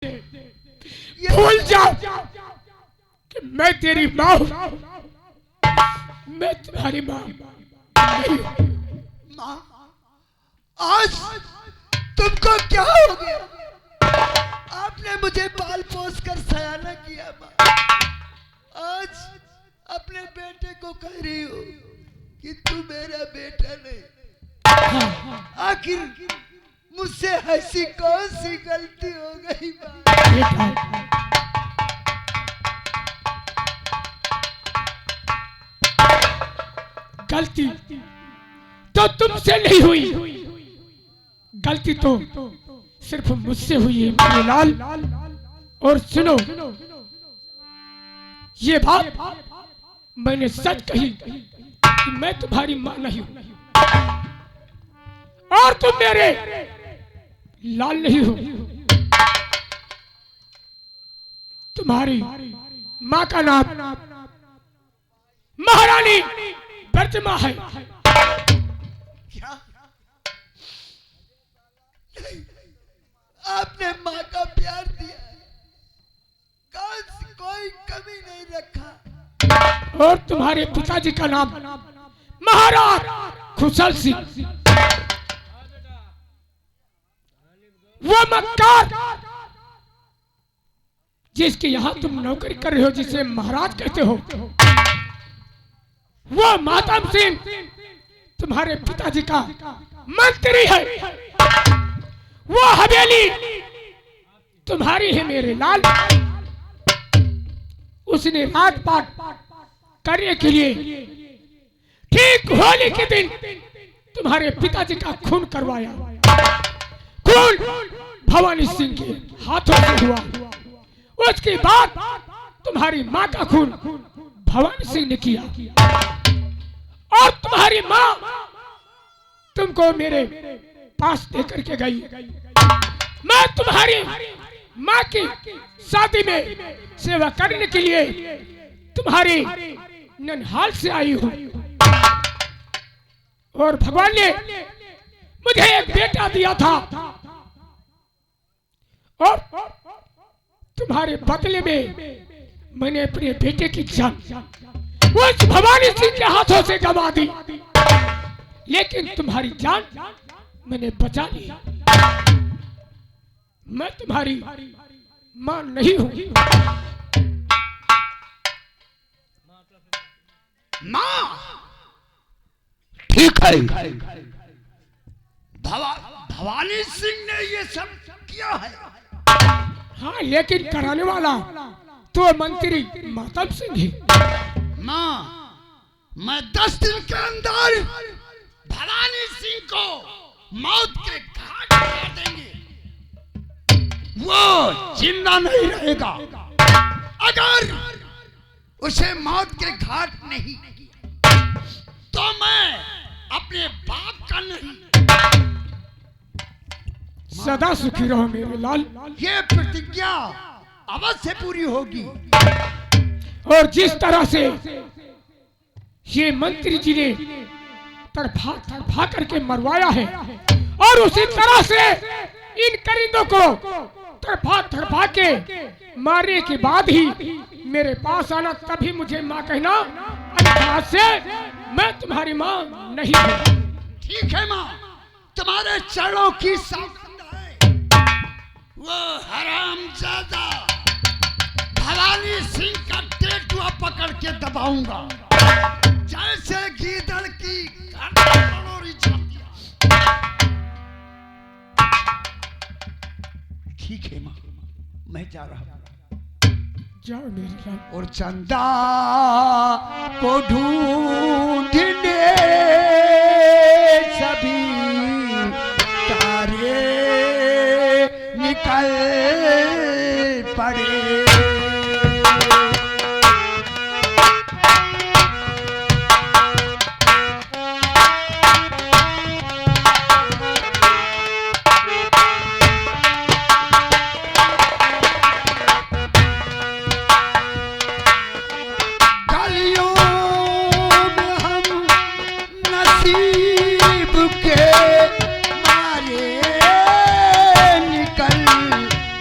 भूल जाओ कि मैं तेरी माँ हूं। मैं तुम्हारी माँ नहीं हूं। माँ, आज तुमको क्या हो गया? आपने मुझे पाल पोस कर सयाना किया माँ। आज अपने बेटे को कह रही हो कि तू मेरा बेटा नहीं। आखिर मुझसे ऐसी कौन सी गलती हो गई माँ? गलती तो तुमसे नहीं हुई, गलती तो सिर्फ मुझसे हुई है मेरे लाल। और सुनो, ये बात मैंने सच कही कि मैं तुम्हारी माँ नहीं हूं और तुम मेरे लाल नहीं हो। तुम्हारी माँ का नाम महारानी ब्रजमा है। क्या? आपने माँ का प्यार दिया, कोई कमी नहीं रखा। और तुम्हारे पिताजी का नाम महाराज खुशल सिंह, वो मक्कार जिसके यहां तुम नौकरी कर रहे हो, जिसे महाराज कहते हो, वो मातम सिंह तुम्हारे पिताजी का मंत्री है। वो हवेली तुम्हारी है मेरे लाल। उसने रात पाट करने के लिए ठीक होली के दिन तुम्हारे पिताजी का खून करवाया। खून भवानी सिंह के हाथों से हुआ। उसके बाद तुम्हारी माँ का खून भवानी सिंह ने किया और तुम्हारी माँ तुमको मेरे पास लेकर के गई। मैं तुम्हारी माँ की शादी में सेवा करने के लिए तुम्हारी ननिहाल से आई हूँ और भगवान ने मुझे एक बेटा दिया था और तुम्हारे बदले में मैंने अपने बेटे की जान उस भवानी सिंह के हाथों से गंवा दी। लेकिन तुम्हारी जान मैंने बचा ली। मैं तुम्हारी मां नहीं हूं। मां ठीक है। भवानी सिंह ने ये सब किया है। हाँ, लेकिन कराने वाला तो मंत्री मातम सिंह है। मां, मैं 10 दिन के अंदर भवानी सिंह को मौत के घाट उतार देंगे। वो जिंदा नहीं रहेगा अगर उसे मौत के घाट नहीं तो मैं अपने बाप का नहीं। सदा सुखी रहो मेरे लाल। ये प्रतिज्ञा अवश्य पूरी होगी। और जिस तरह से ये मंत्री जी ने तड़फा तड़फा करके मरवाया है और उसी तरह से इन करिंदों को तड़फा तड़फा के मारने के बाद ही मेरे पास आना, तभी मुझे माँ कहना। अन्यथा से मैं तुम्हारी माँ नहीं हूँ। ठीक है माँ, तुम्हारे चरणों की सौगंध है। वो हरामजादा भवानी सिंह का टेटुआ पकड़ के दबाऊंगा जैसे गीदड़ की कटोरी छातियां। ठीक है माँ, मैं जा रहा हूँ। जाओ मेरे लाल। और चंदा को ढूंढने सभी तारे निकल पड़े।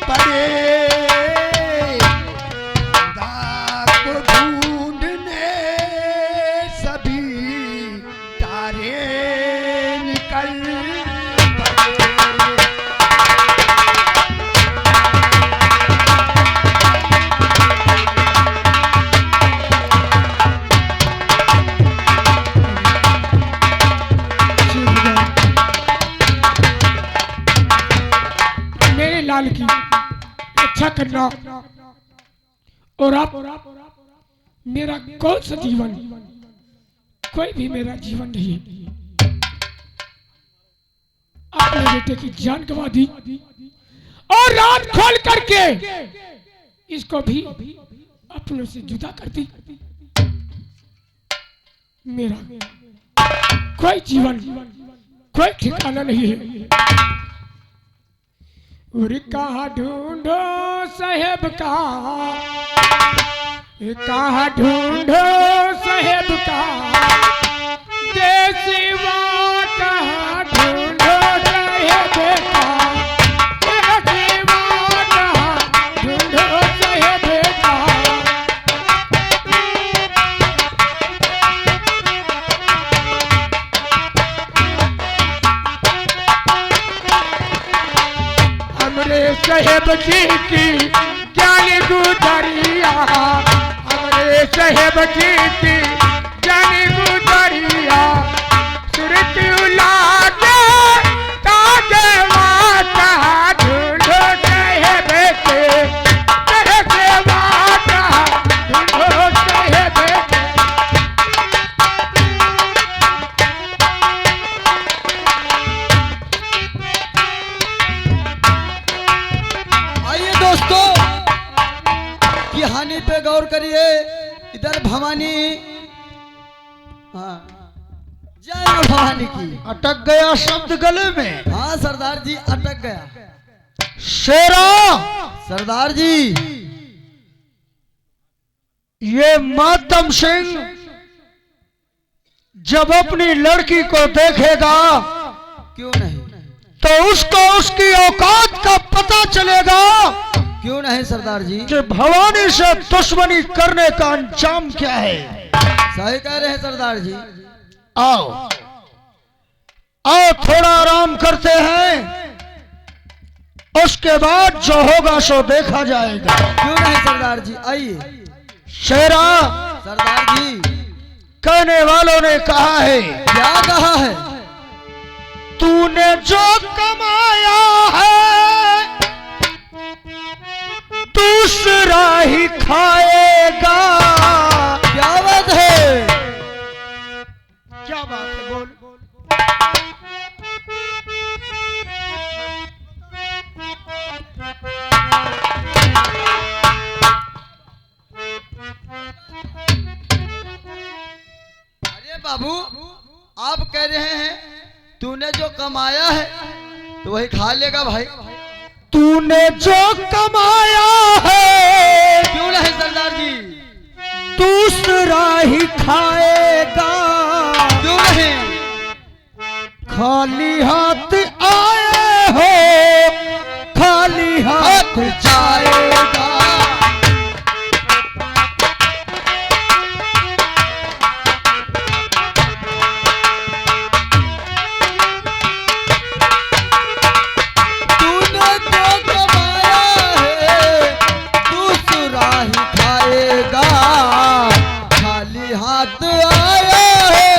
पड़े रक्षा करना। और आप मेरा कौन सा जीवन, कोई भी मेरा जीवन नहीं है। अपने बेटे की जान गंवा दी और रात खोल करके इसको भी अपनों से जुदा कर दी। मेरा कोई जीवन, कोई ठिकाना नहीं है। और कहाँ ढूंढो साहेब का, कहाँ ढूंढो साहेब का देसिवा, कहाँ ढूंढो साहेब का देसिवा, कहाँ ढूंढो साहेब का। हमरे साहेब जी की ज्ञानी गुजरिया, हमरे साहेब जी की ज्ञानी गुजरिया, सुरत लागे तागे वाता ढूंढो साहेब के, तेरे वाता ढूंढो साहेब के। आइए दोस्तों, कहानी पे गौर करिए। इधर भवानी, हाँ जय मां भवानी की। अटक गया शब्द गले में। हाँ सरदार जी, अटक गया। शेरा, सरदार जी, ये मातम सिंह जब अपनी लड़की को देखेगा क्यों नहीं, तो उसको उसकी औकात का पता चलेगा क्यों नहीं सरदार जी। कि भवानी से दुश्मनी करने का अंजाम क्या है। सही कह रहे हैं सरदार जी। आओ आओ, थोड़ा आराम करते हैं, उसके बाद जो होगा सो देखा जाएगा। क्यों नहीं सरदार जी, आइए। शेरा, सरदार जी, कहने वालों ने कहा है, क्या कहा है। तूने जो कमाया है दूसरा ही खाएगा। क्या बात है, क्या बात है, बोल। अरे बाबू, आप कह रहे हैं तूने जो कमाया है तो वही खा लेगा भाई। तूने जो कमाया है क्यों नहीं सरदार जी, दूसरा ही खाएगा। क्यों नहीं। खाली हाथ आए हो खाली हाथ जाएगा। तूने जो कमाया है दूसरा ही खाएगा। खाली हाथ आया है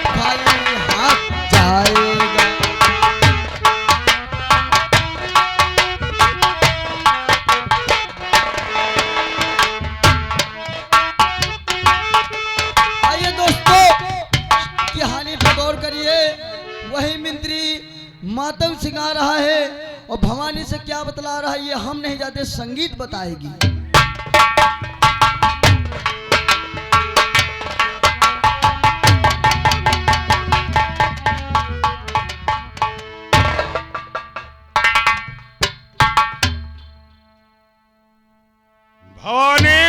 खाली हाथ जाएगा। आइए दोस्तों, कहानी पर गौर करिए। वही मंत्री मातम सिंगा रहा है और भवानी से क्या बतला रहा है ये हम नहीं जानते, संगीत बताएगी। भवानी,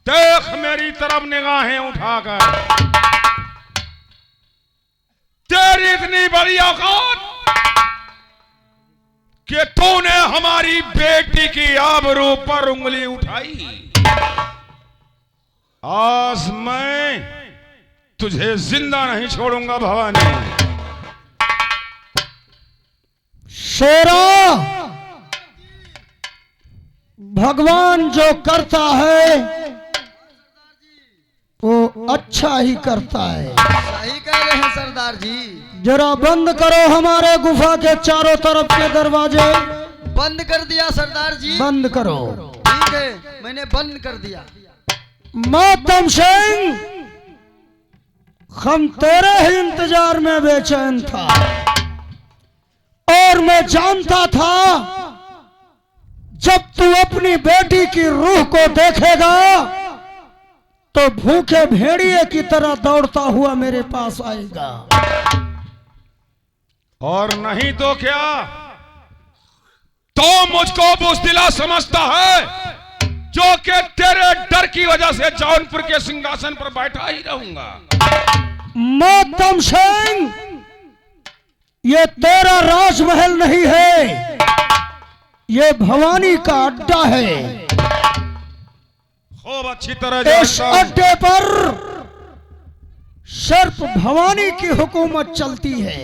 देख मेरी तरफ निगाहें उठाकर। तेरी इतनी बड़ी औकात कि तूने हमारी बेटी की आबरू पर उंगली उठाई। आज मैं तुझे जिंदा नहीं छोड़ूंगा भवानी। शेरा, भगवान जो करता है वो अच्छा ही करता है। सही कह रहे हैं सरदार जी। जरा बंद करो हमारे गुफा के चारों तरफ के दरवाजे। बंद कर दिया सरदार जी। बंद करो। ठीक है, मैंने बंद कर दिया। मातम सिंह, हम तेरे ही इंतजार में बेचैन था और मैं जानता था जब तू अपनी बेटी की रूह को देखेगा तो भूखे भेड़िए की तरह दौड़ता हुआ मेरे पास आएगा। और नहीं तो क्या, तो मुझको बुज़दिला समझता है जो कि तेरे डर की वजह से जौनपुर के सिंहासन पर बैठा ही रहूंगा। मातम सिंह, ये तेरा राजमहल नहीं है, ये भवानी का अड्डा है। खूब अच्छी तरह इस जानता हूं। अड्डे पर सिर्फ भवानी की हुकूमत चलती है,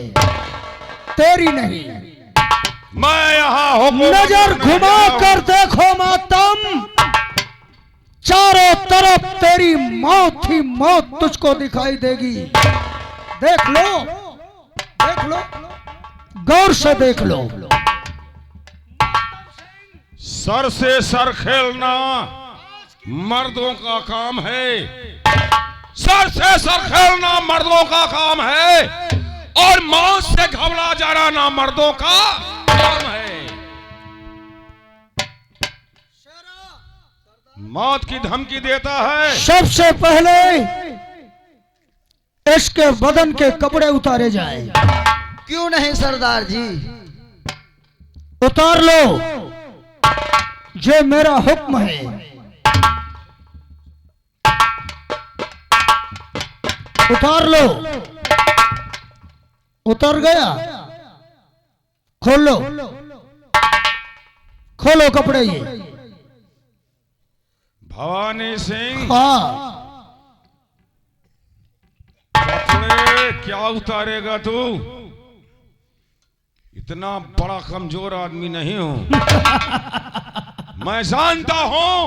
तेरी नहीं। मैं यहाँ हुकूमत नजर करने घुमा आया हूं। कर देखो मातम, चारों तरफ तेरी मौत ही मौत तुझको दिखाई देगी। देख लो, देख लो, गौर से देख लो। सर से सर खेलना मर्दों का काम है, सर से सर खेलना मर्दों का काम है, और मौत से घबरा जाना ना मर्दों का काम है। मौत की धमकी देता है। सबसे पहले इसके बदन के कपड़े उतारे जाएं। क्यों नहीं सरदार जी? उतार लो, ये मेरा हुक्म है। उतार लो। उतर गया? खोल लो, खोलो कपड़े ये। भवानी सिंह, हाँ, कपड़े क्या उतारेगा तू? इतना बड़ा कमजोर आदमी नहीं हूं। मैं जानता हूं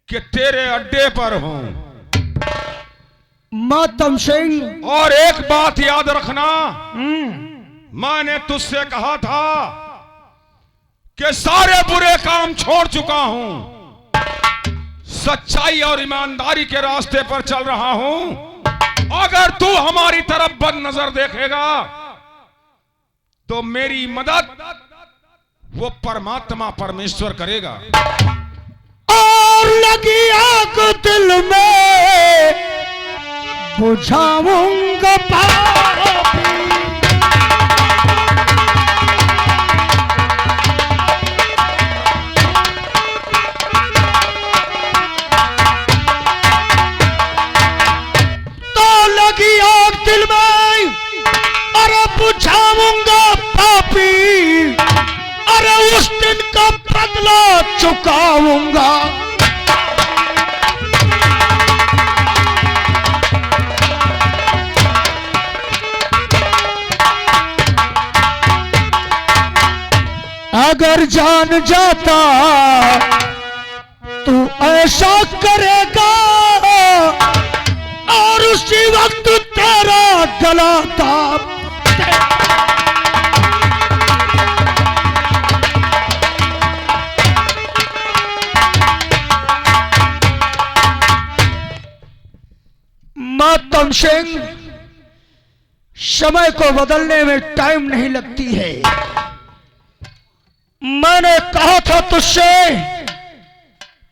कि तेरे अड्डे पर हूं। मातम सिंह, और एक बात याद रखना, मैंने तुझसे कहा था कि सारे बुरे काम छोड़ चुका हूं, सच्चाई और ईमानदारी के रास्ते पर चल रहा हूं। अगर तू हमारी तरफ बद नजर देखेगा तो मेरी मदद वो परमात्मा परमेश्वर करेगा। और लगी आग दिल में बुझाऊंगा पापी। तो लगी आग दिल में, अरे बुझाऊंगा पापी, अरे उस दिन का बदला चुकाऊंगा। अगर जान जाता तू ऐसा करेगा और उसी वक्त तेरा गला दाब। मातम सिंह, समय को बदलने में टाइम नहीं लगती है। मैंने कहा था तुझसे,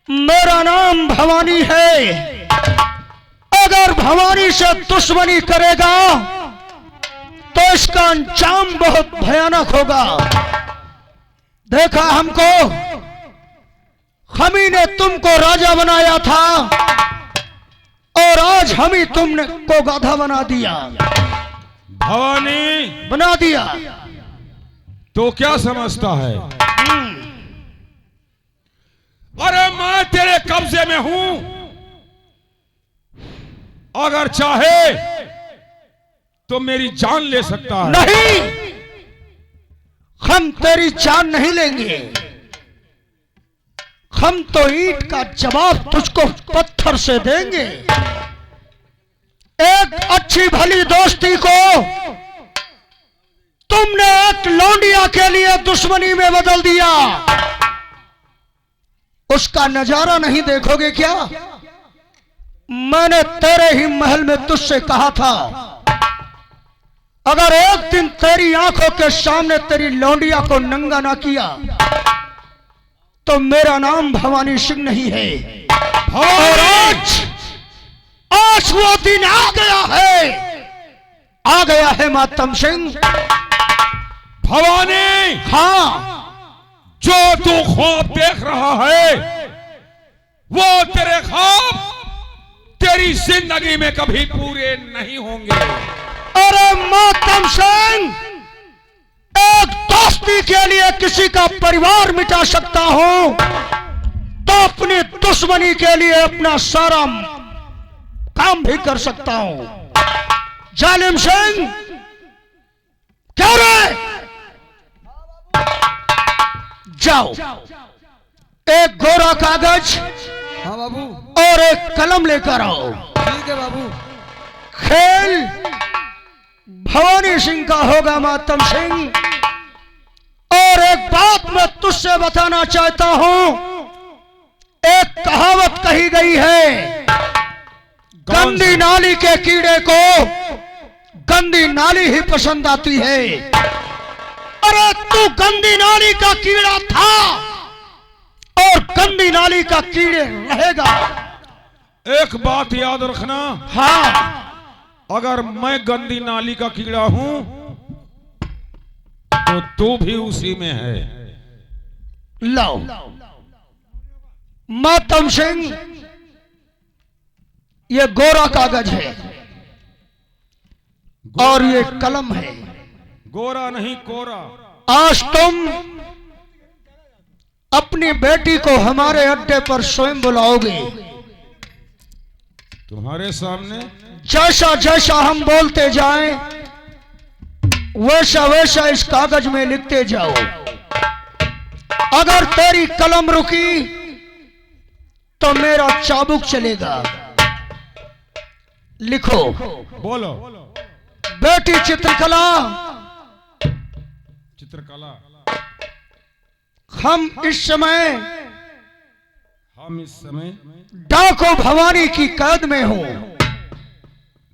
मेरा नाम भवानी है। अगर भवानी से दुश्मनी करेगा तो इसका अंजाम बहुत भयानक होगा। देखा हमको, हम ही ने तुमको राजा बनाया था और आज हम ही तुमने को गाधा बना दिया। भवानी बना दिया। तो क्या समझता है? अरे मैं तेरे कब्जे में हूं, अगर चाहे तो मेरी जान ले सकता है। नहीं, हम तेरी जान नहीं लेंगे। हम तो ईंट का जवाब तुझको पत्थर से देंगे। एक अच्छी भली दोस्ती को तुमने एक लौंडिया के लिए दुश्मनी में बदल दिया, उसका नजारा नहीं देखोगे क्या? मैंने तेरे ही महल में तुझसे कहा था, अगर एक दिन तेरी आंखों के सामने तेरी लौंडिया को नंगा ना किया तो मेरा नाम भवानी सिंह नहीं है। और आज वो दिन आ गया है मातम सिंह। भवानी, हाँ, जो तू ख्वाब देख रहा है वो तेरे ख्वाब तेरी जिंदगी में कभी पूरे नहीं होंगे। अरे मातम सिंह, एक दोस्ती के लिए किसी का परिवार मिटा सकता हूं तो अपनी दुश्मनी के लिए अपना सारा काम भी कर सकता हूं। जालिम सिंह, क्या रे? जाओ, एक गोरा कागज हाँ बाबू। और एक कलम लेकर आओ। ठीक है बाबू। खेल भवानी सिंह का होगा मातम सिंह। और एक बात मैं तुझसे बताना चाहता हूं, एक कहावत कही गई है, गंदी नाली के कीड़े को गंदी नाली ही पसंद आती है। अरे तू गंदी नाली का कीड़ा था और गंदी नाली का कीड़े रहेगा। एक बात याद रखना, हाँ, अगर मैं गंदी नाली का कीड़ा हूं तो तू भी उसी में है। लो मातम सिंह, ये गोरा कागज है और ये कलम है। गोरा नहीं, कोरा। आज तुम अपनी बेटी को हमारे अड्डे पर स्वयं बुलाओगे। तुम्हारे सामने जैसा जैसा हम बोलते जाएं वैसा वैसा इस कागज में लिखते जाओ। अगर तेरी कलम रुकी तो मेरा चाबुक चलेगा। लिखो। बोलो। बेटी चित्रकला, चित्रकला, हम इस समय डाकू भवानी की कैद में हो।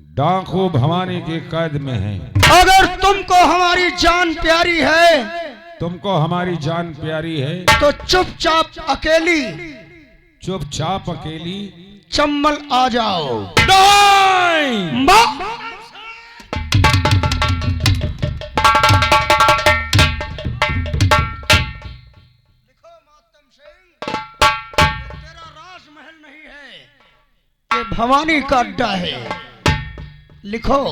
डाकू भवानी की कैद में है। अगर तुमको हमारी जान प्यारी है, तुमको हमारी जान प्यारी है तो चुपचाप अकेली चुपचाप अकेली चम्बल आ जाओ। नहीं! तेरा राजमहल नहीं है, ये भवानी का अड्डा है। लिखो।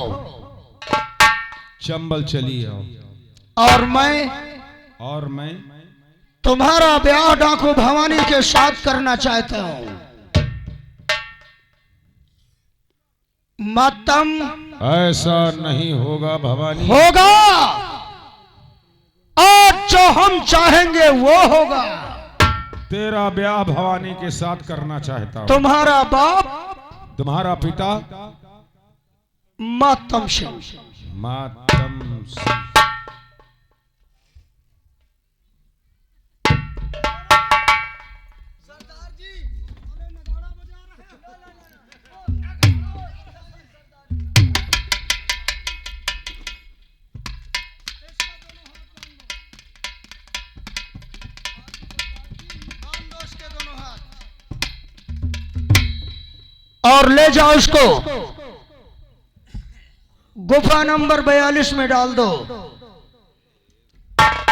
चंबल चली आओ। और मैं तुम्हारा ब्याह डाकू भवानी के साथ करना चाहता हूं। मातम, ऐसा नहीं होगा भवानी। होगा। आज जो हम चाहेंगे वो होगा। तेरा ब्याह भवानी के साथ करना चाहता हूं। तुम्हारा बाप, तुम्हारा पिता मातम सिंह। मातम सिंह। और ले जाओ इसको गुफा नंबर 42 में डाल दो।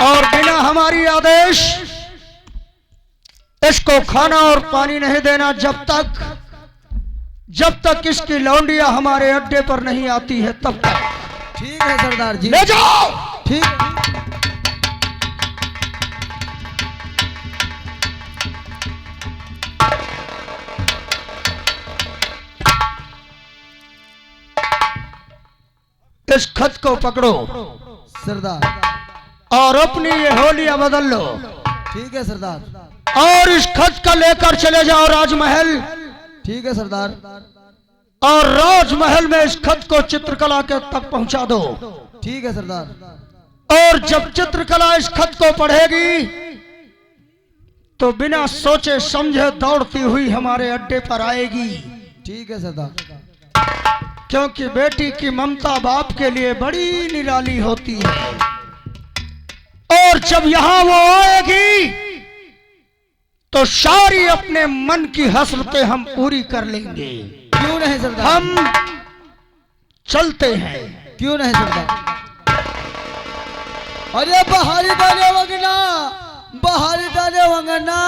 और बिना हमारी आदेश इसको खाना और पानी नहीं देना जब तक इसकी लौंडिया हमारे अड्डे पर नहीं आती है तब तक। ठीक है सरदार जी। ले जाओ। ठीक। इस खत को पकड़ो सरदार। और अपनी ये होलिया बदल लो। ठीक है सरदार। और इस खत का लेकर चले जाओ राजमहल। ठीक है सरदार। और राजमहल में इस खत को चित्रकला के तक पहुंचा दो। ठीक है सरदार। और जब चित्रकला इस खत को पढ़ेगी तो बिना सोचे समझे दौड़ती हुई हमारे अड्डे पर आएगी। ठीक है सरदार। क्योंकि बेटी की ममता बाप के लिए बड़ी निराली होती है। और जब यहां वो आएगी तो सारी अपने मन की हसरतें हम पूरी कर लेंगे। क्यों नहीं सरदार? हम चलते हैं। क्यों नहीं सरदार? अरे बहारी डाले वंगना, बहारी डाले वंगना,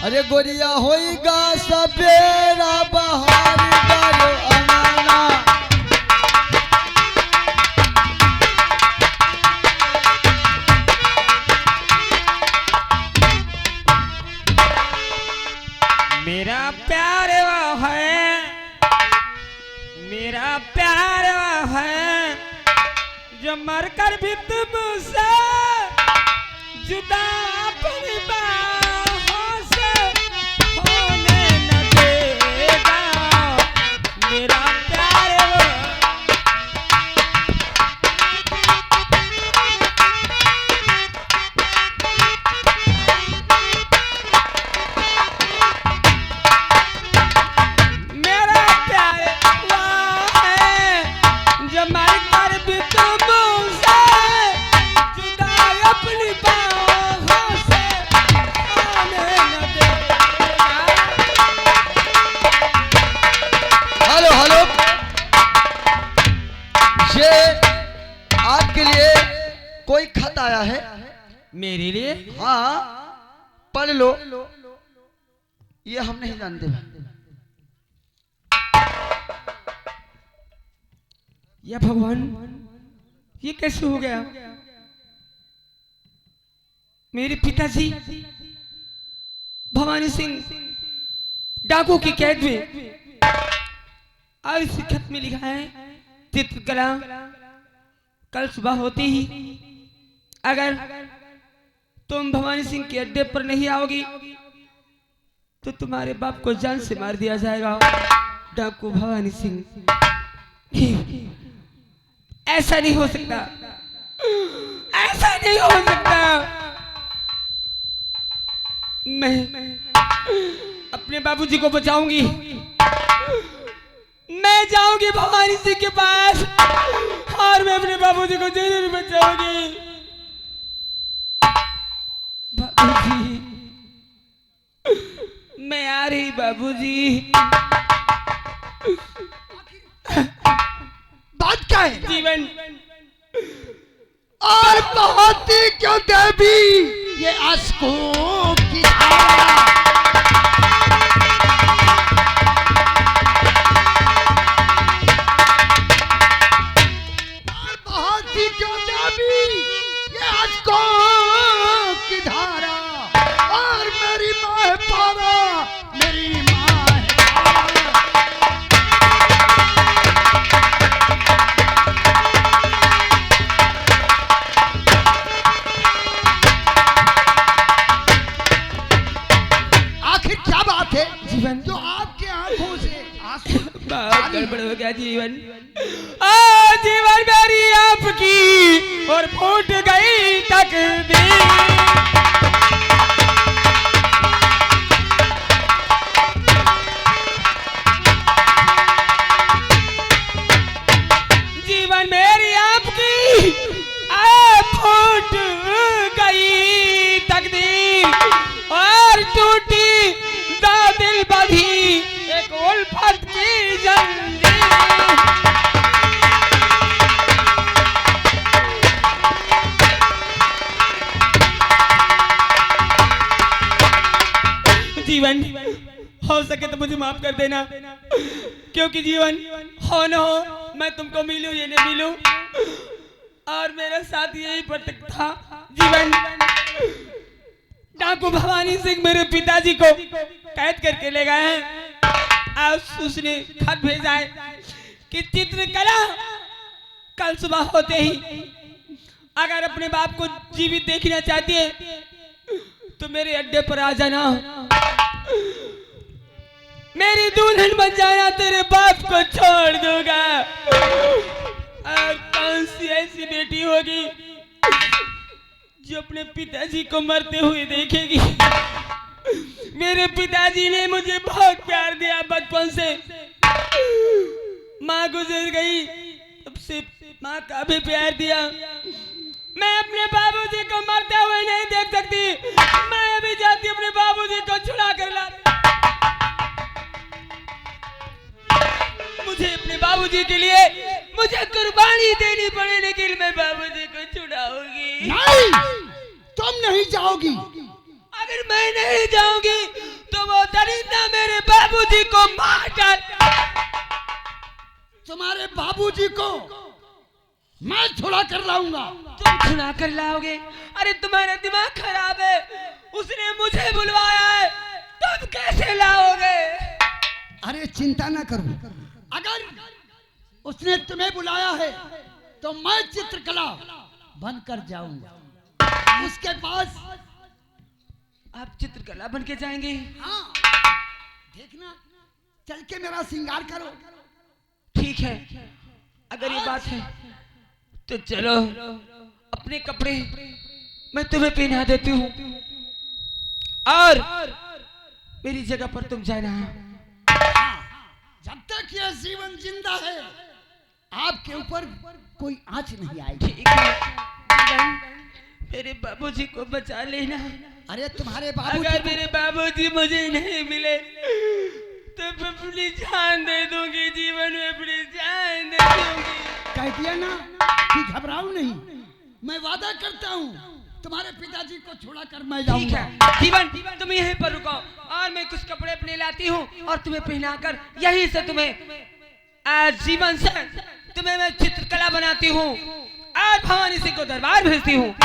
अरे गोरिया होइगा सपेरा बहारी डाले अंगना। मेरा प्यार वो है, मेरा प्यार वो है जो मरकर भी तुमसे जुदा अपनी बाहों से होने न देगा। मेरा प्यार वो मेरा प्यार वो है जो मरकर भी तुमसे जुदा अपनी बाहों से होने न देगा। हेलो हेलो, ये आपके लिए कोई खत आया है। मेरे लिए? हाँ, पढ़ लो। ये हम नहीं जानते। या भगवान, ये कैसे हो गया? मेरे पिताजी भवानी सिंह डाकू की कैद में, और इस खत में लिखा है चित्रकला कल सुबह होते ही अगर तुम भवानी सिंह के अड्डे पर नहीं आओगी तो तुम्हारे बाप को जान से मार दिया जाएगा। डाकू भवानी सिंह, ऐसा नहीं हो सकता, ऐसा नहीं हो सकता। मैं अपने बाबूजी को बचाऊंगी, मैं जाऊंगी भवानी सिंह के पास और मैं अपने बाबूजी को जरूर बचाऊंगी। बाबूजी, मैं आ रही बाबूजी। बात क्या है? जीवन और बहुत ही क्यों देवी ये आंसुओं की धारा। और बहुत ही क्यों देवी ये आंसुओं की धारा। और मेरी माँ है पारा, मेरी माँ है पारा। आखिर क्या बात है जीवन जो आपके आंखों से आंसू बहुत गड़बड़ हो गया जीवन। जीवन मेरी आपकी और फूट गई तकदीर। जीवन मेरी आपकी फूट गई तकदीर और टूटी दो दिल बंधी एक उल्फत की जंजीर। जीवन, हो सके तो मुझे माफ कर देना, क्योंकि जीवन हो न हो मैं तुमको मिलूं या नहीं मिलूं और मेरा साथ यही पटक था। जीवन, डाकू भवानी सिंह मेरे पिताजी को कैद करके ले गए हैं। आज उसने खत भेजा है कि चित्रकला कल सुबह होते ही अगर अपने बाप को जीवित देखना चाहती है तो मेरे अड्डे पर आ जाना, मेरी दुल्हन बन जाना, तेरे बाप को छोड़ दूंगा। कौन सी ऐसी बेटी होगी जो अपने पिताजी को मरते हुए देखेगी। मेरे पिताजी ने मुझे बहुत प्यार दिया बचपन से। माँ गुजर गई, तब से माँ का भी प्यार दिया। मैं अपने बाबूजी को मरते हुए नहीं देख सकती। मैं अभी जाती अपने बाबूजी को छुड़ा कर ला। मुझे अपने बाबूजी के लिए मुझे कुर्बानी देनी पड़े, लेकिन मैं बाबूजी को छुड़ाऊंगी। नहीं, तुम नहीं जाओगी। अगर मैं नहीं जाऊंगी तो वो दरिंदा मेरे बाबूजी को मार डाल। तुम्हारे बाबूजी को मैं छुड़ा कर लाऊंगा। तुम छुड़ा कर लाओगे? अरे तुम्हारा दिमाग खराब है। उसने मुझे बुलवाया है, तुम कैसे लाओगे? अरे चिंता ना करो, अगर उसने तुम्हें बुलाया है तो मैं चित्रकला बनकर जाऊंगा उसके पास। आप चित्रकला बन के जाएंगे? हाँ, देखना, चल के मेरा श्रृंगार करो। ठीक है, अगर ये बात है तो चलो, अपने कपड़े मैं तुम्हें पहना देती हूँ और मेरी जगह पर तुम जाना। जब तक यह जीवन जिंदा है आपके ऊपर कोई आंच नहीं आएगी। ठीक है, जीवन, मेरे बाबूजी को बचा लेना। अरे तुम्हारे बाबू, अगर मेरे बाबूजी मुझे नहीं मिले तो मैं अपनी जान दे दूंगी। जीवन में अपनी जान दे दूंगी। कह दिया ना कि घबराओ नहीं, मैं वादा करता हूँ तुम्हारे पिताजी को छोड़ा कर मैं ठीक जाऊंगा। है जीवन, तुम यहीं पर रुको और मैं कुछ कपड़े अपने लाती हूँ और तुम्हें पहनाकर यहीं से तुम्हें आज जीवन से तुम्हें मैं चित्रकला बनाती हूँ और भवानी सिंह को दरबार भेजती हूँ।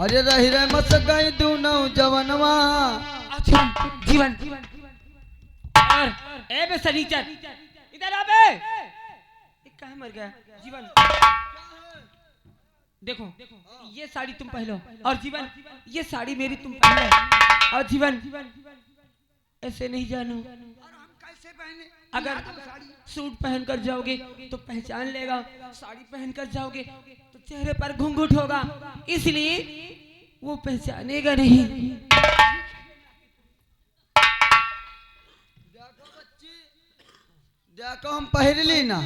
अरे रही रे मस गई दूनो जवनवा। जीवन और ए बे सनीचर, इधर आ बे। ये कहाँ मर गया? जीवन देखो, ये साड़ी तुम पहनो और जीवन ये साड़ी मेरी तुम पहनो। और जीवन ऐसे नहीं जानो, कैसे पहने? अगर सूट पहन कर जाओगे तो पहचान लेगा, साड़ी पहन कर जाओगे तो चेहरे पर घूंघट होगा, इसलिए वो पहचानेगा नहीं। देखो हम पहन ली ना। ओ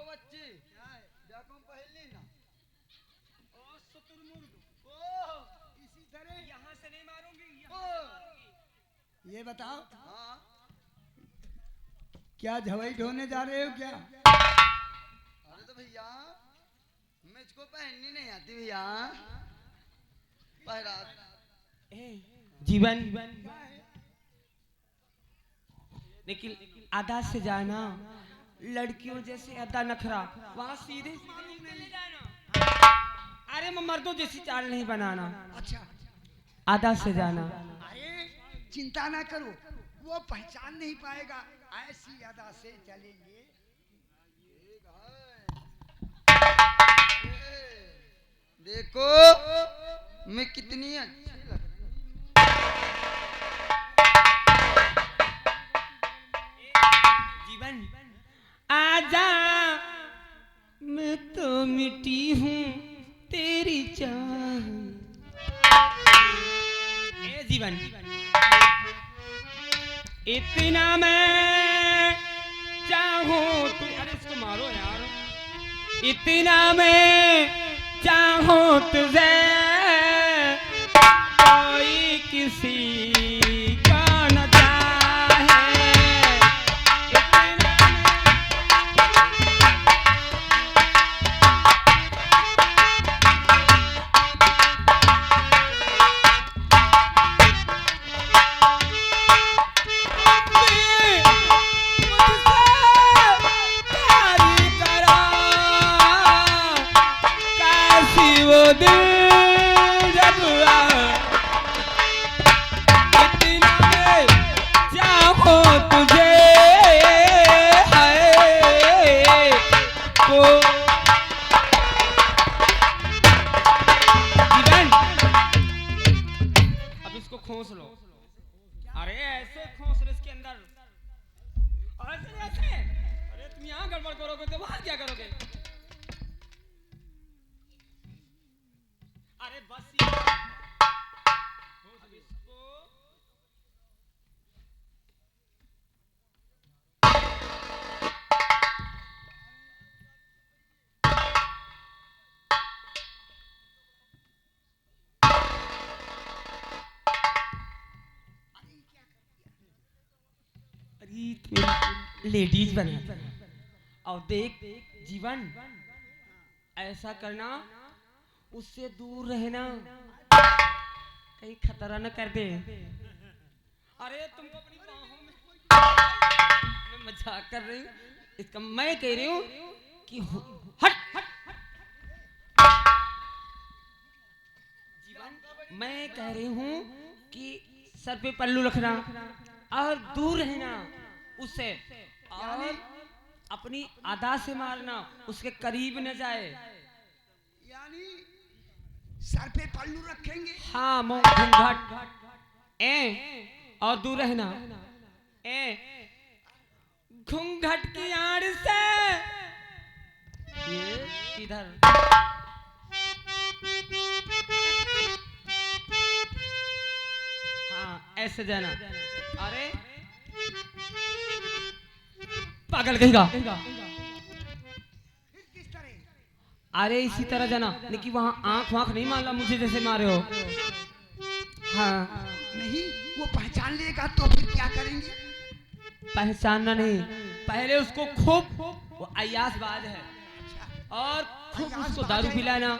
बच्ची, देखो हम पहन ली ना। ओ शुतुरमुर्ग, ओ इसी तरह यहाँ से नहीं मारूंगी, यहाँ मारूंगी। ये बताओ, क्या झवाई ढोने जा रहे हो क्या? अरे तो भैया मुझको पहननी नहीं आती भैया। जीवन लेकिन आधा से जाना, लड़कियों जैसे अदा नखरा वहाँ सीधे नहीं जाना। अरे मर्दों जैसी चाल नहीं बनाना। अच्छा, आधा से जाना। अरे चिंता ना करो, वो पहचान नहीं पाएगा, ऐसी अदा से चलेंगे। देखो मैं कितनी अच्छी लग जीवन आजा, मैं तो मिट्टी हूँ तेरी चाह। ए जीवन, इतना मैं चाहूँ तू, अरे इसको मारो यार। इतना मैं चाहूँ तुझे कोई किसी का न चाहे। दिल जब इतना मैं चाहूं तुझे है को जीवन अब इसको खोस लो। अरे ऐसे खोस लो इसके अंदर ऐसे अरे तुम यहाँ गड़बड़ करोगे तो वहां क्या करोगे? अरे बस अब इसको लेडीज बना और देख जीवन ऐसा करना, उससे दूर रहना, कहीं खतरा न कर दे। अरे तुमको अपनी बाहों में मैं मजाक कर रही हूँ, इसका मैं कह रही हूँ कि हट हट जीवन मैं कह रही हूँ कि सर पे पल्लू रखना और दूर रहना उससे, और अपनी अदा से मारना, उसके करीब न जाए। यानी सर पे पल्लू रखेंगे? हाँ मुंह घूंघट ए और दूर रहना ए घूंघट की आड़ से ये इधर हाँ ऐसे जाना। अरे पागल कहेगा। अरे इसी तरह जाना, लेकिन वहां आंख वाँख नहीं मारना मुझे जैसे मारे हो। हाँ नहीं, वो पहचान लेगा तो फिर क्या करेंगे? पहचानना नहीं, पहले उसको खूब वो अयासबाज है और खूब उसको दारू पिलाना,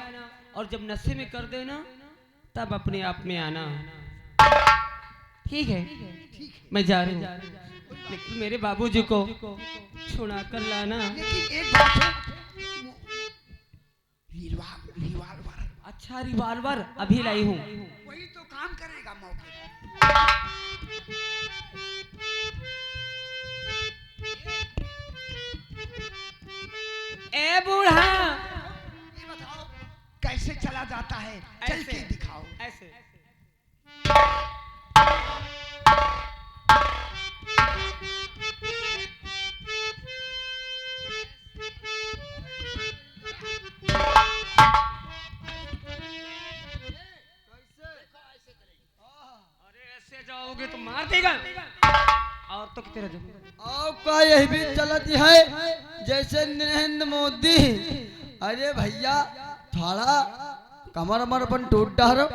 और जब नशे में कर देना तब अपने आप में आना। ठीक है मैं जा रही हूँ, लेकिन मेरे बाबूजी को छुड़ा कर लाना। लेकिन एक बात है, रिवाल्वर। अच्छा रिवाल्वर अभी लाई हूँ। वही तो काम करेगा मौके पे। ए बूढ़ा ये बताओ कैसे चला जाता है, चल ऐसे। के दिखाओ। ऐसे जाओगे तो मार देगा और तो कितने रह आपका यही भी चलत है जैसे नरेंद्र मोदी। अरे भैया थोड़ा कमर अमर अपन टूट डारो।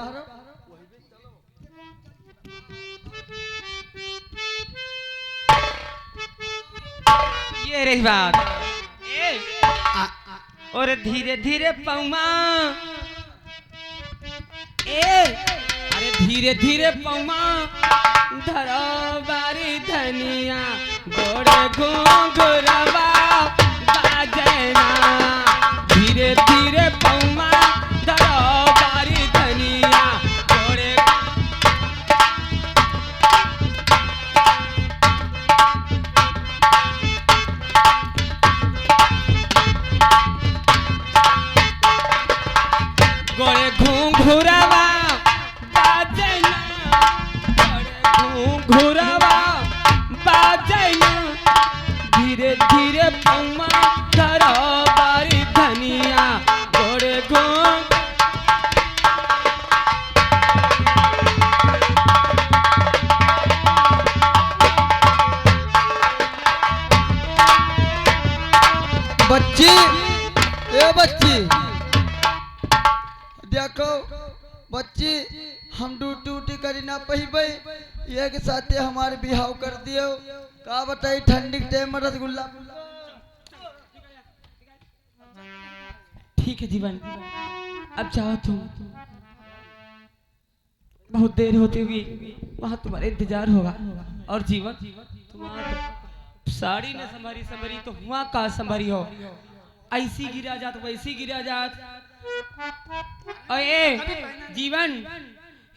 ये रही बात। और धीरे धीरे पौमा अरे धीरे धीरे पौमा धरो बारी धनिया गोड़े घुंघरवा बाजना। धीरे धीरे पौमा धरो बारी धनिया गोड़े गोड़े घुंघरवा घुरवा बाजना। धीरे धीरे पौमा धरो बारी धनिया गोड़े घूम। बच्ची ए बच्ची देखो बच्ची, हम ड्यूटी करी ना पहिबे, ये के साथे हमारे बिहाव कर दियो। का बताई ठंडी के टाइम में रसगुल्ला। ठीक है जीवन, अब जाओ तुम, बहुत देर होती हुई वहां तुम्हारा इंतजार होगा। और जीवन तुम्हारा साड़ी न संभारी तो हुआ का संभारी हो। ऐसी गिरा जात वैसी गिरा जात, और ये जीवन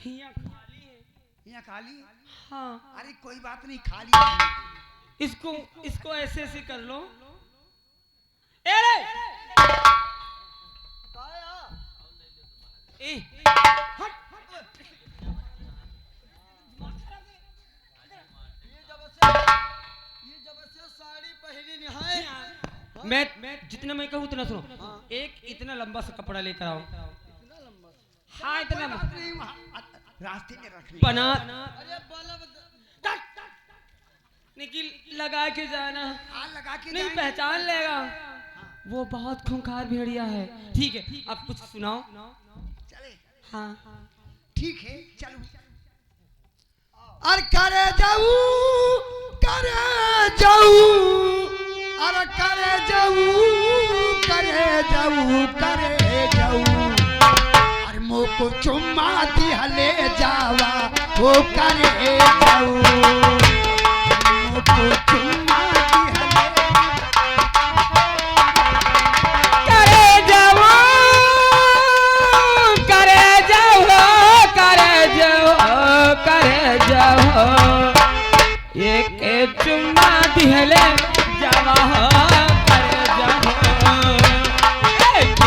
हिया खाली है। यहाँ खाली है? हाँ, अरे कोई बात नहीं, खाली है। इसको इसको ऐसे ऐसे कर लो। ए रे ए, साड़ी पहनी है। मैं जितना मैं कहूँ उतना सुनो। एक इतना लंबा सा कपड़ा लेकर आओ। हाँ, इतना नहीं, वहाँ रास्ते में रख ली। बना निकल लगा के जाना, लगा के नहीं जाएंगे। पहचान लेगा। वो बहुत खूंखार भेड़िया है। ठीक है, अब कुछ सुनाओ। चले, हाँ, ठीक है, चलो। और करे जाऊ, करे जाऊ, अरे करे जाऊ, करे जाऊ, करे जाऊ। और मुँह को चुम्मा दिया ले जावा, वो करे जाऊ। मुँह को चुम्मा दिया करे जाओ, करे जाओ, करे जाओ, करे जाओ। एक चुम्मा दिहले जावा, करे जाओ। एक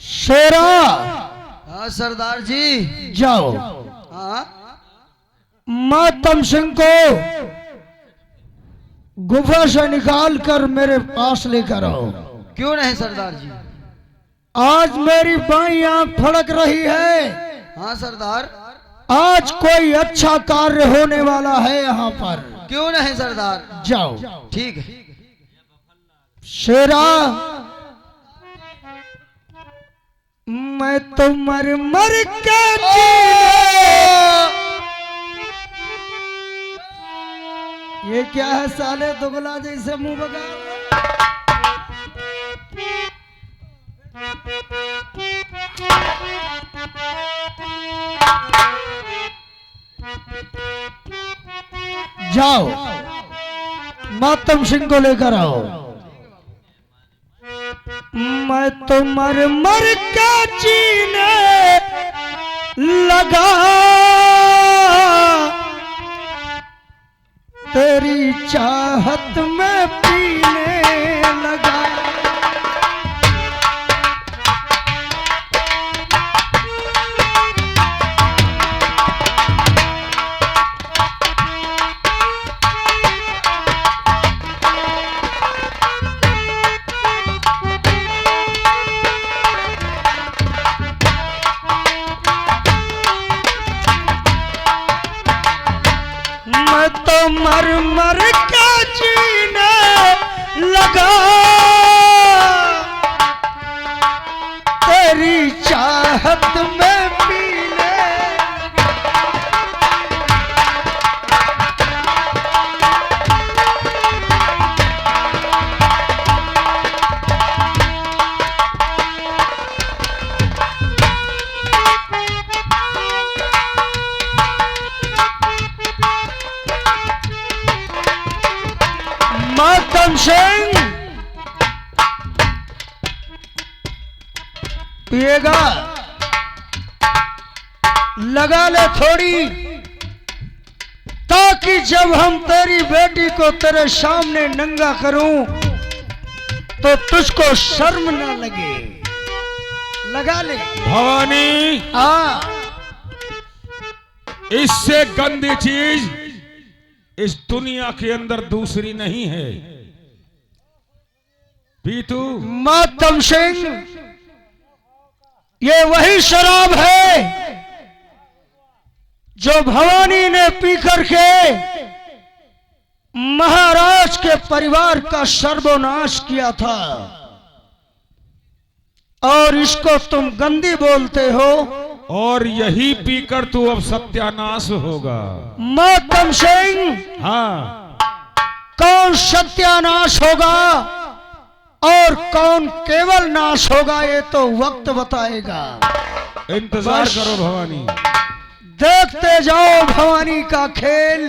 शेरा हाँ सरदार जी। जाओ, हाँ मातम सिंह को गुफा से निकाल कर मेरे पास लेकर आओ। क्यों नहीं सरदार जी? आज मेरी बाईं आंख फड़क रही है। हाँ सरदार। आज कोई अच्छा कार्य होने वाला है यहाँ पर। क्यों नहीं सरदार? जाओ। ठीक है। शेरा, मैं तो मर मर के ये क्या है साले, दुगला जैसे मुंह बगा। जाओ, मातम सिंह को लेकर आओ। मैं तो मर मर के जीने लगा, तेरी चाहत में पीने लगा। मैं तो मर मर के जीने लगा, तेरी चाहत में पीने। मातम सिंह पिएगा, लगा ले थोड़ी, ताकि जब हम तेरी बेटी को तेरे सामने नंगा करूं तो तुझको शर्म ना लगे। लगा ले। भवानी, हाँ, इससे गंदी चीज इस दुनिया के अंदर दूसरी नहीं है। पीतू, मातम सिंह, ये वही शराब है जो भवानी ने पी करके महाराज के परिवार का सर्वनाश किया था और इसको तुम गंदी बोलते हो। और यही पीकर तू अब सत्यानाश होगा। मातम सिंह, हाँ, कौन सत्यानाश होगा और कौन केवल नाश होगा ये तो वक्त बताएगा। इंतजार करो भवानी। देखते जाओ भवानी का खेल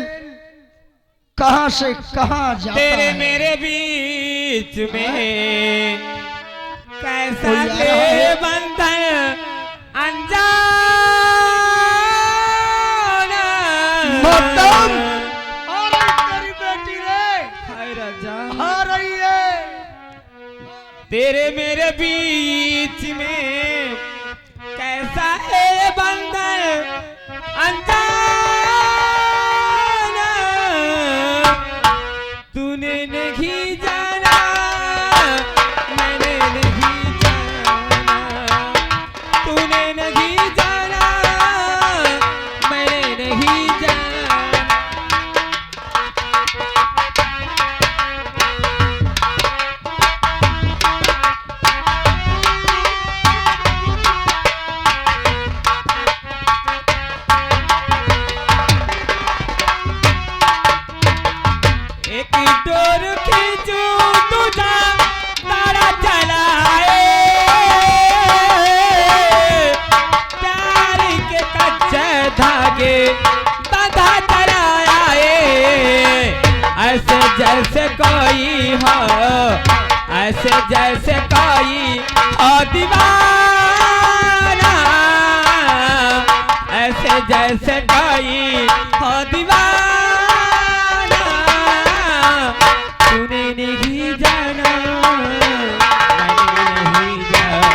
कहां से कहां जाता तेरे है। मेरे बीच में कैसा कोई आ रहा ये है? बंधन अनजाना। मातम, आ रही तेरी बेटी रे, हाय राजा, आ रही है। तेरे मेरे बीच में कैसा है बंधन अनजाना। तूने नहीं जाना, मैंने नहीं जाना। तूने नहीं जाना, मैंने नहीं जाना। एक डोर खींचू तुझा तारा चलाए। प्यार के कच्चे धागे बंधा चलाए। ऐसे जैसे कोई हो, ऐसे जैसे कोई हो दीवाना। ऐसे जैसे कोई हो दीवाना। तूने नहीं जाना, मैंने नहीं जाना।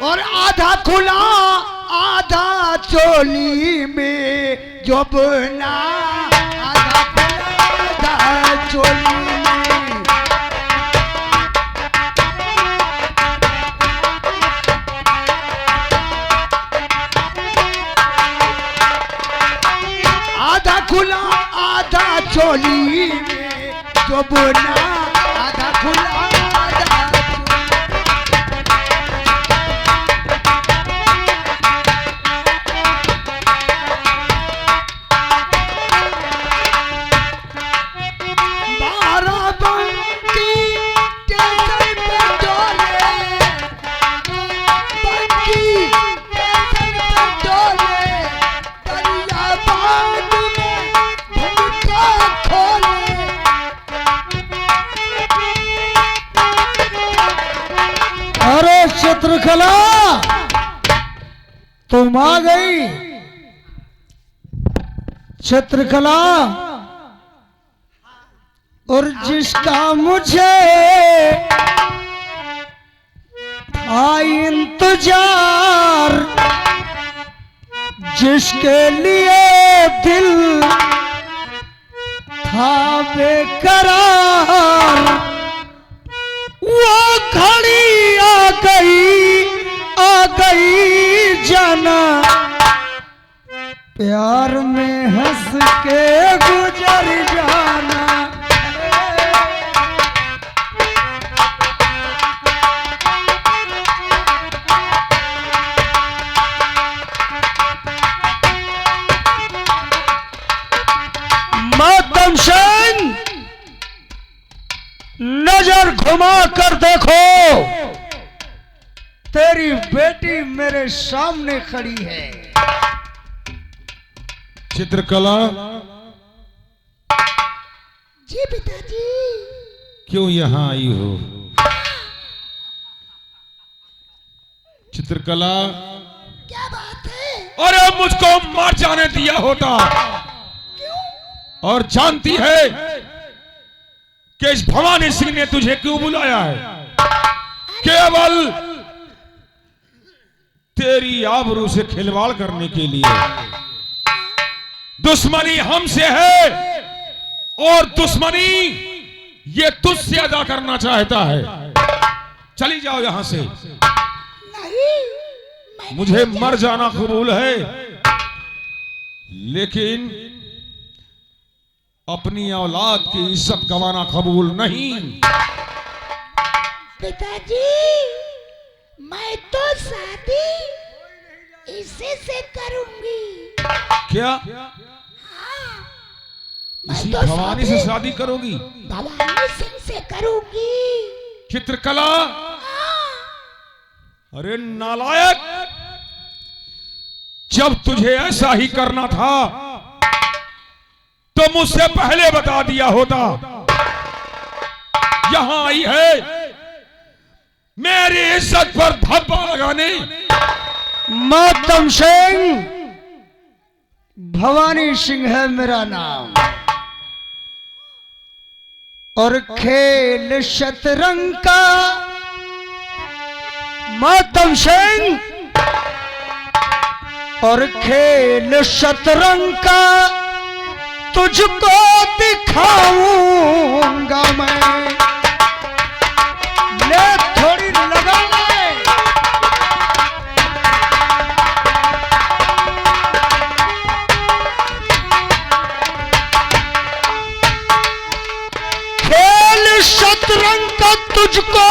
और आधा खुला आधा चोली में जोबना, आधा खुला आधा चोली में। आधा खुला आधा चोली में जोबना, आधा खुला आधा बाराबंकी स्टेशन पे डोले, बंकी स्टेशन पे डोले, दरियाबाद में भूमिका खोले। अरे चित्रकला, तुम आ गई। चित्रकला, और जिसका मुझे था इंतजार, जिसके लिए दिल था बेकरार, वो घड़ी आ गई जाना। प्यार में हंस के गुजर जाना। मातम सिंह, नजर घुमा कर देखो, तेरी बेटी मेरे सामने खड़ी है। चित्रकला, जी पिताजी। क्यों यहाँ आई हो? चित्रकला, क्या बात है? अरे मुझको मार जाने दिया होता। और जानती है कि इस भवानी सिंह ने तुझे क्यों बुलाया है? केवल तेरी आबरू से खिलवाड़ करने के लिए। दुश्मनी हमसे है और दुश्मनी ये तुझसे अदा करना चाहता है। चली जाओ यहां से। नहीं, मुझे मर जाना कबूल है, लेकिन अपनी औलाद की इज्जत गंवाना कबूल नहीं। पिताजी, मैं तो शादी इसी से करूंगी। क्या मैं इसी तो भवानी से शादी करोगी? भवानी सिंह से करूंगी। चित्रकला, अरे नालायक, जब तुझे ऐसा ही करना था तो मुझसे पहले बता दिया होता। यहां आई है मेरी इज्जत पर धब्बा लगाने। मातम सिंह, भवानी सिंह है मेरा नाम, और खेल शतरंग का मातम सिंह, और खेल शतरंग का तुझको दिखाऊंगा मैं। ले थोड़ी लगा ले। खेल शतरंग का तुझको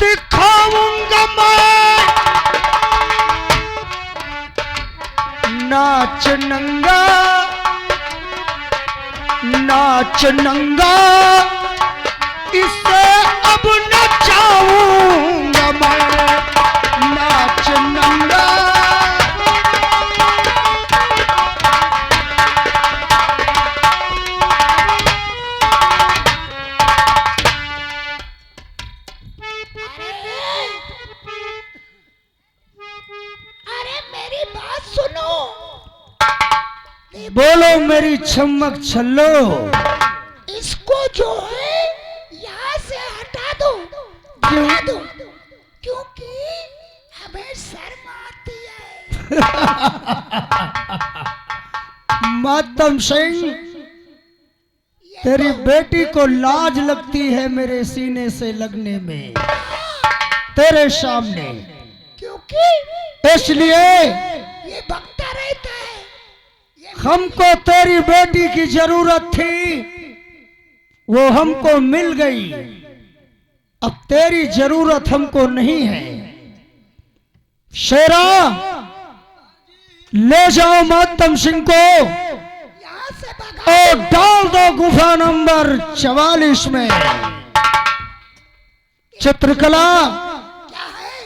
दिखाऊंगा मैं। नाच नंगा, नाच नंगा, इसे अब नचाऊंगा मैं। नाच नंगा। अरे मेरी बात सुनो। बोलो मेरी छमक छल्लो। इसको जो है यहाँ से हटा दो, हटा दो, क्योंकि हमें शर्म आती है। मातम सिंह, तेरी बेटी को लाज लगती है मेरे सीने से लगने में, तेरे सामने। क्योंकि इसलिए ये बकता रहता है। हमको तेरी बेटी की जरूरत थी, वो हमको मिल गई। अब तेरी जरूरत हमको नहीं है। शेरा, ले जाओ मातम सिंह को यहाँ से भगा और डाल दो गुफा नंबर 44 में। चित्रकला, क्या है?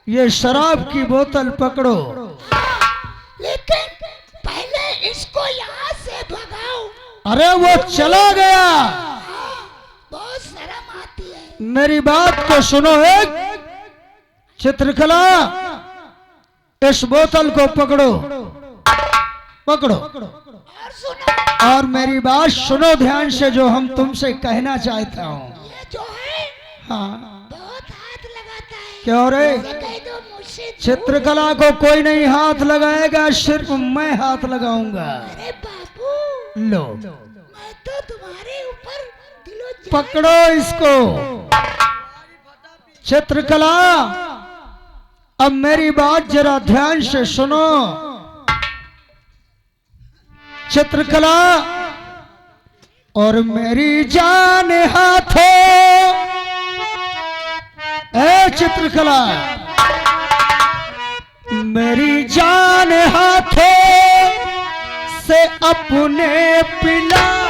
ये शराब की बोतल पकड़ो। लेकिन पहले इसको यहाँ से भगाओ। अरे वो चला गया। बहुत शर्म आती है। मेरी बात को सुनो। एक चित्रकला, इस बोतल को पकड़ो, पकड़ो, और सुनो, और मेरी बात सुनो ध्यान से, जो हम तुमसे कहना चाहता हूँ। ये जो है हाँ, बहुत हाथ लगाता है। क्यों रे? ये कह दो मुझसे दूर। चित्रकला को कोई नहीं हाथ लगाएगा, सिर्फ मैं हाथ लगाऊंगा। अरे बाबू, लो, मैं तो तुम्हारे ऊपर दिलो जान। पकड़ो इसको। चित्रकला, अब मेरी बात जरा ध्यान से सुनो। चित्रकला, और मेरी जान हाथों, ए चित्रकला, मेरी जान हाथों से अपने पिलाओ।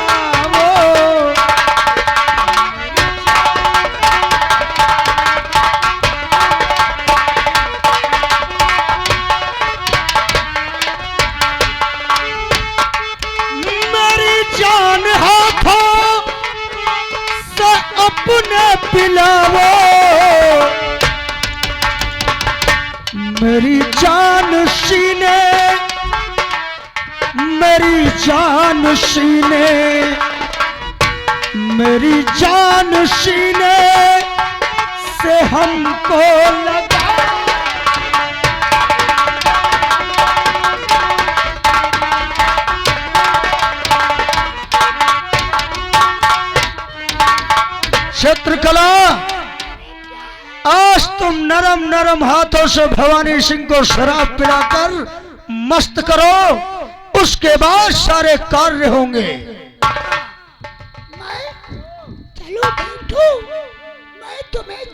मेरी जान हाथों से अपने पिलाओ। मेरी जान सीने, मेरी जान सीने, मेरी जान सीने से हमको लगा। नरम नरम हाथों से भवानी सिंह को शराब पिलाकर मस्त करो, उसके बाद सारे कार्य होंगे। मैं चलो बैठो, मैं तुम्हें